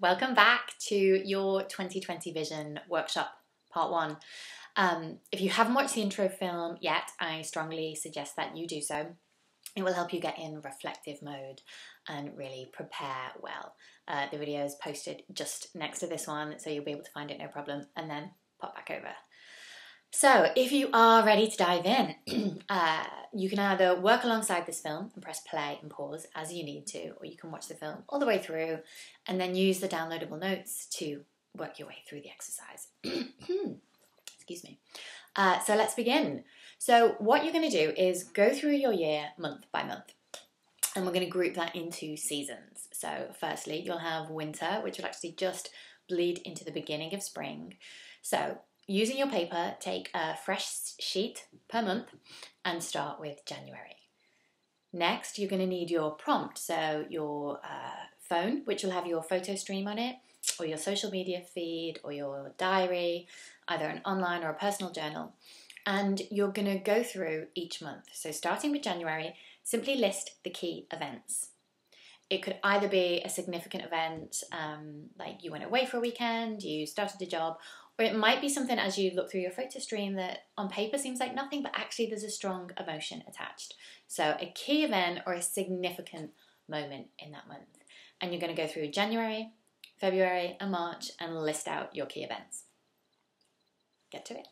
Welcome back to your 2020 Vision Workshop Part 1. If you haven't watched the intro film yet, I strongly suggest that you do so. It will help you get in reflective mode and really prepare well. The video is posted just next to this one, so you'll be able to find it no problem, and then pop back over. So if you are ready to dive in, you can either work alongside this film and press play and pause as you need to, or you can watch the film all the way through and then use the downloadable notes to work your way through the exercise. Excuse me. So let's begin. So what you're going to do is go through your year month by month, and we're going to group that into seasons. So firstly, you'll have winter, which will actually just bleed into the beginning of spring. So using your paper, take a fresh sheet per month and start with January. Next, you're going to need your prompt, so your phone, which will have your photo stream on it, or your social media feed, or your diary, either an online or a personal journal. And you're going to go through each month. So starting with January, simply list the key events. It could either be a significant event, like you went away for a weekend, you started a job, or it might be something as you look through your photo stream that on paper seems like nothing, but actually there's a strong emotion attached. So a key event or a significant moment in that month. And you're going to go through January, February, and March and list out your key events. Get to it.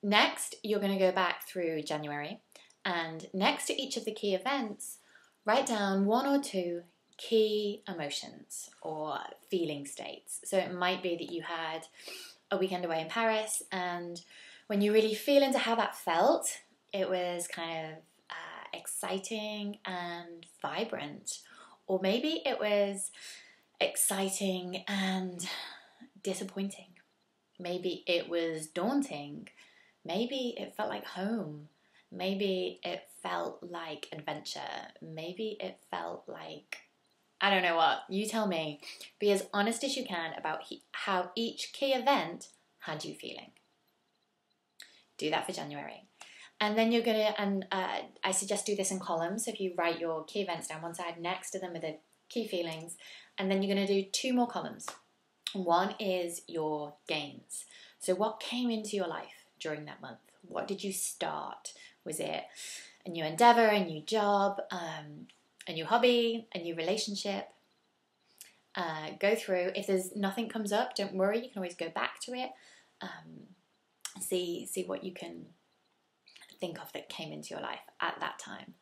Next, you're going to go back through January, and next to each of the key events, write down one or two key emotions or feeling states. So it might be that you had a weekend away in Paris, and when you really feel into how that felt, it was kind of exciting and vibrant. Or maybe it was exciting and disappointing. Maybe it was daunting. Maybe it felt like home. Maybe it felt like adventure. Maybe it felt like, I don't know what. You tell me. Be as honest as you can about how each key event had you feeling. Do that for January. And then you're going to, and I suggest do this in columns. So if you write your key events down one side, next to them are the key feelings. And then you're going to do two more columns. One is your gains. So what came into your life during that month? What did you start? Was it a new endeavor, a new job, a new hobby, a new relationship? Go through. If there's nothing comes up, don't worry. You can always go back to it. See what you can think of that came into your life at that time.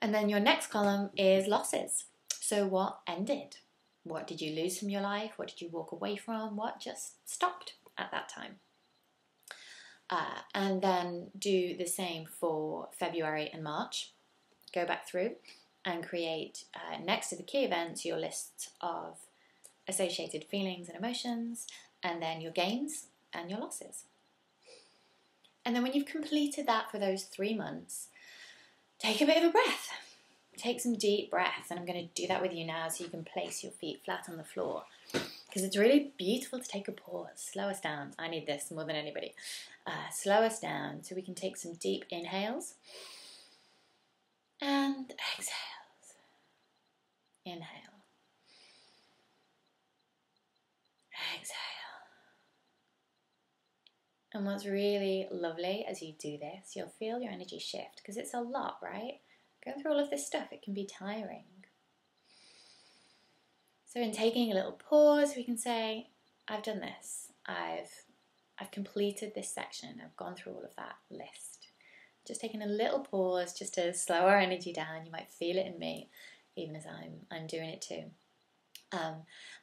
And then your next column is losses. So what ended? What did you lose from your life? What did you walk away from? What just stopped at that time? And then do the same for February and March. Go back through and create, next to the key events, your list of associated feelings and emotions, and then your gains and your losses. And then when you've completed that for those 3 months, take a bit of a breath. Take some deep breaths, and I'm going to do that with you now so you can place your feet flat on the floor, because it's really beautiful to take a pause. Slow us down. I need this more than anybody. Slow us down so we can take some deep inhales and exhales. Inhale. Exhale. And what's really lovely as you do this, you'll feel your energy shift, because it's a lot, right? Going through all of this stuff, it can be tiring. So in taking a little pause, we can say, I've done this. I've completed this section. I've gone through all of that list. Just taking a little pause just to slow our energy down. You might feel it in me, even as I'm doing it too.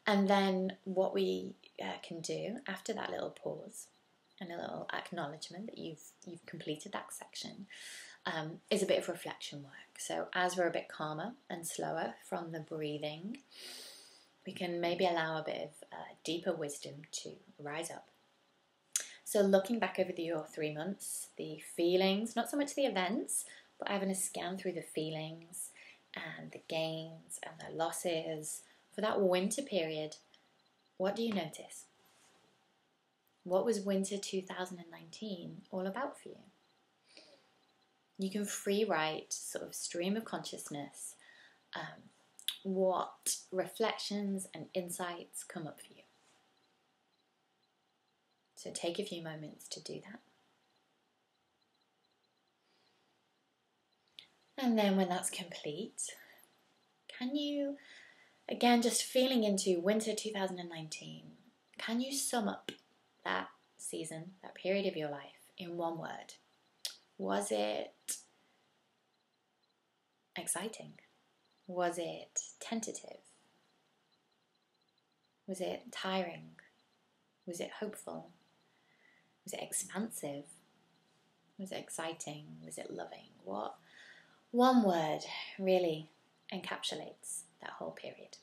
And then what we can do after that little pause and a little acknowledgement that you've completed that section is a bit of reflection work. So as we're a bit calmer and slower from the breathing, we can maybe allow a bit of deeper wisdom to rise up. So looking back over your 3 months, the feelings, not so much the events, but having a scan through the feelings and the gains and the losses for that winter period, what do you notice? What was winter 2019 all about for you? You can free write sort of stream of consciousness what reflections and insights come up for you. So take a few moments to do that. And then when that's complete, can you, again, just feeling into winter 2019, can you sum up that season, that period of your life in one word? Was it exciting? Was it tentative? Was it tiring? Was it hopeful? Was it expansive? Was it exciting? Was it loving? What one word really encapsulates that whole period?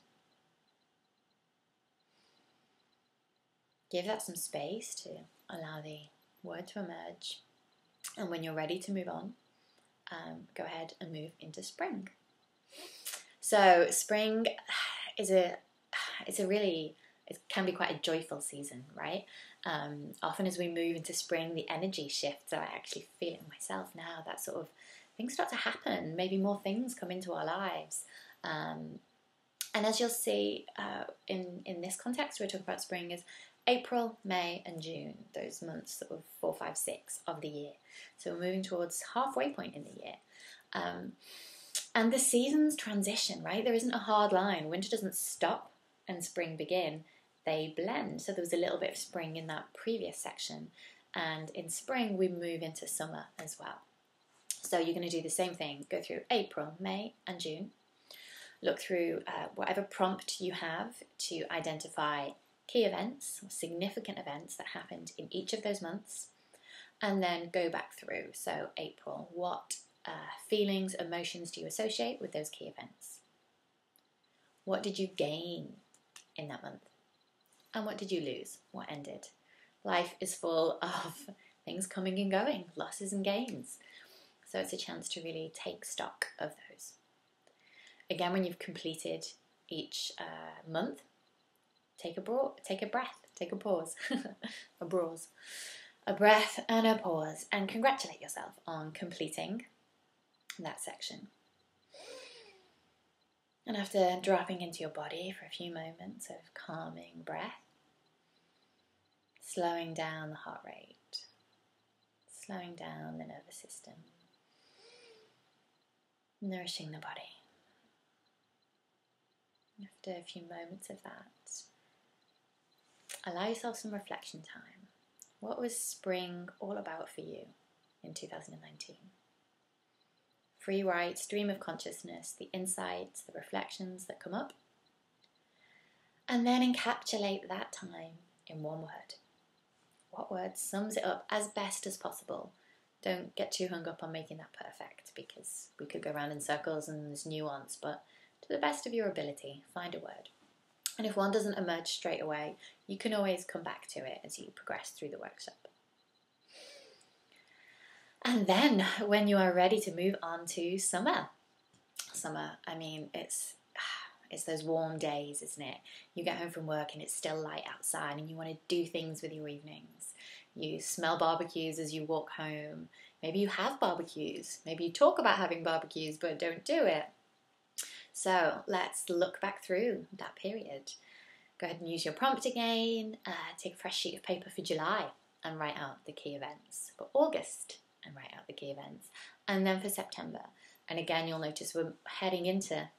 Give that some space to allow the word to emerge. And when you're ready to move on, go ahead and move into spring. So spring is it can be quite a joyful season, right? Often as we move into spring, the energy shifts. I actually feel it myself now, that sort of things start to happen. Maybe more things come into our lives. And as you'll see in this context, we're talking about spring is April, May and June, those months sort of 4, 5, 6 of the year. So we're moving towards halfway point in the year. And the seasons transition, right? There isn't a hard line. Winter doesn't stop and spring begin. They blend. So there was a little bit of spring in that previous section. And in spring, we move into summer as well. So you're going to do the same thing. Go through April, May and June. Look through whatever prompt you have to identify key events or significant events that happened in each of those months, and then go back through. So April, what feelings, emotions do you associate with those key events? What did you gain in that month? And what did you lose? What ended? Life is full of things coming and going, losses and gains. So it's a chance to really take stock of those. Again, when you've completed each month, take a breath, take a pause, a breath and a pause, and congratulate yourself on completing that section. And after dropping into your body for a few moments of calming breath, slowing down the heart rate, slowing down the nervous system, nourishing the body. After a few moments of that, allow yourself some reflection time. What was spring all about for you in 2019? Free write, stream of consciousness, the insights, the reflections that come up. And then encapsulate that time in one word. What word sums it up as best as possible? Don't get too hung up on making that perfect, because we could go around in circles and there's nuance, but to the best of your ability, find a word. And if one doesn't emerge straight away, you can always come back to it as you progress through the workshop. And then when you are ready to move on to summer, I mean, it's those warm days, isn't it? You get home from work and it's still light outside and you want to do things with your evenings. You smell barbecues as you walk home. Maybe you have barbecues. Maybe you talk about having barbecues but don't do it. So let's look back through that period. Go ahead and use your prompt again. Take a fresh sheet of paper for July and write out the key events. For August, and write out the key events. And then for September. And again, you'll notice we're heading into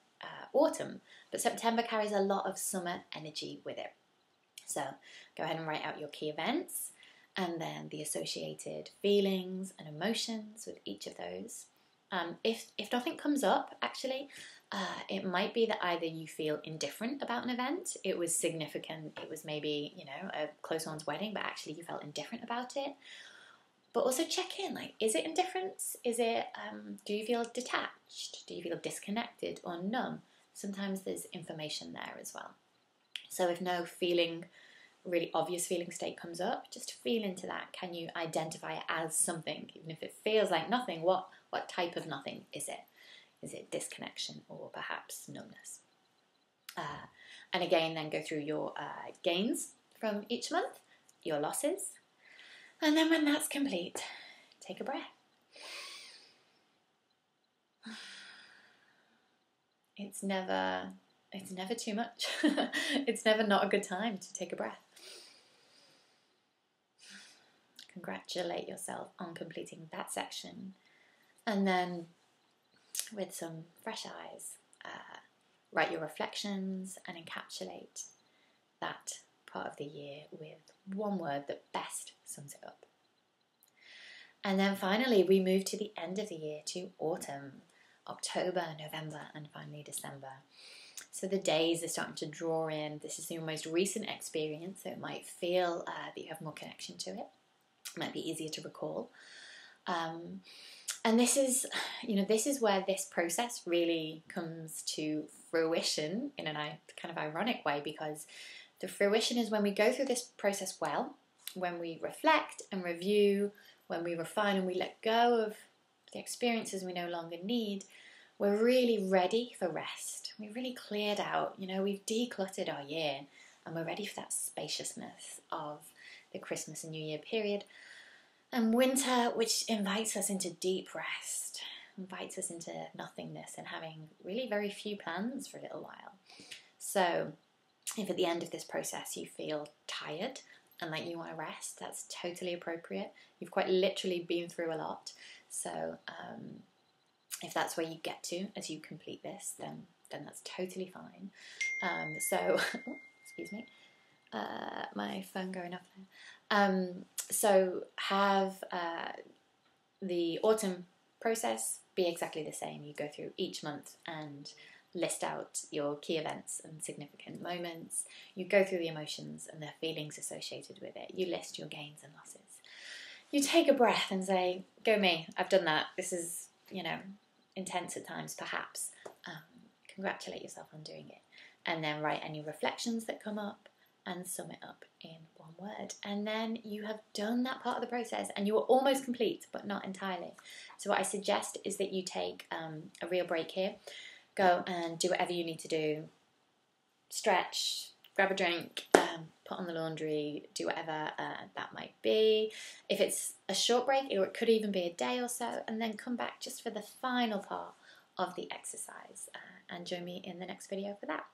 autumn, but September carries a lot of summer energy with it. So go ahead and write out your key events and then the associated feelings and emotions with each of those. If nothing comes up, actually, it might be that either you feel indifferent about an event, it was significant, it was maybe, a close one's wedding, but actually you felt indifferent about it. But also check in, is it indifference? Is it, do you feel detached? Do you feel disconnected or numb? Sometimes there's information there as well. So if no really obvious feeling state comes up, just feel into that. Can you identify it as something? Even if it feels like nothing, what type of nothing is it? Is it disconnection or perhaps numbness? And again, then go through your gains from each month, your losses. And then when that's complete, take a breath. It's never it's never too much. It's never not a good time to take a breath. Congratulate yourself on completing that section. And then, with some fresh eyes, write your reflections and encapsulate that part of the year with one word that best sums it up. And then finally, we move to the end of the year, to autumn, October, November, and finally December. So the days are starting to draw in. This is your most recent experience, so it might feel that you have more connection to it. It might be easier to recall. And this is where this process really comes to fruition in a kind of ironic way, because the fruition is when we go through this process well, when we reflect and review, when we refine and we let go of the experiences we no longer need, we're really ready for rest. We've really cleared out, we've decluttered our year, and we're ready for that spaciousness of the Christmas and New Year period. And winter, which invites us into deep rest, invites us into nothingness and having really very few plans for a little while. So if at the end of this process you feel tired and like you want to rest, that's totally appropriate. You've quite literally been through a lot. So if that's where you get to as you complete this, then that's totally fine. Excuse me, my phone going off there. So have the autumn process be exactly the same. You go through each month and list out your key events and significant moments. You go through the emotions and the feelings associated with it. You list your gains and losses. You take a breath and say, go me, I've done that. This is, intense at times, perhaps. Congratulate yourself on doing it. And then write any reflections that come up and sum it up in one word. And then you have done that part of the process and you are almost complete, but not entirely. So what I suggest is that you take a real break here. Go and do whatever you need to do. Stretch, grab a drink, put on the laundry, do whatever that might be. If it's a short break, or it could even be a day or so, and then come back just for the final part of the exercise and join me in the next video for that.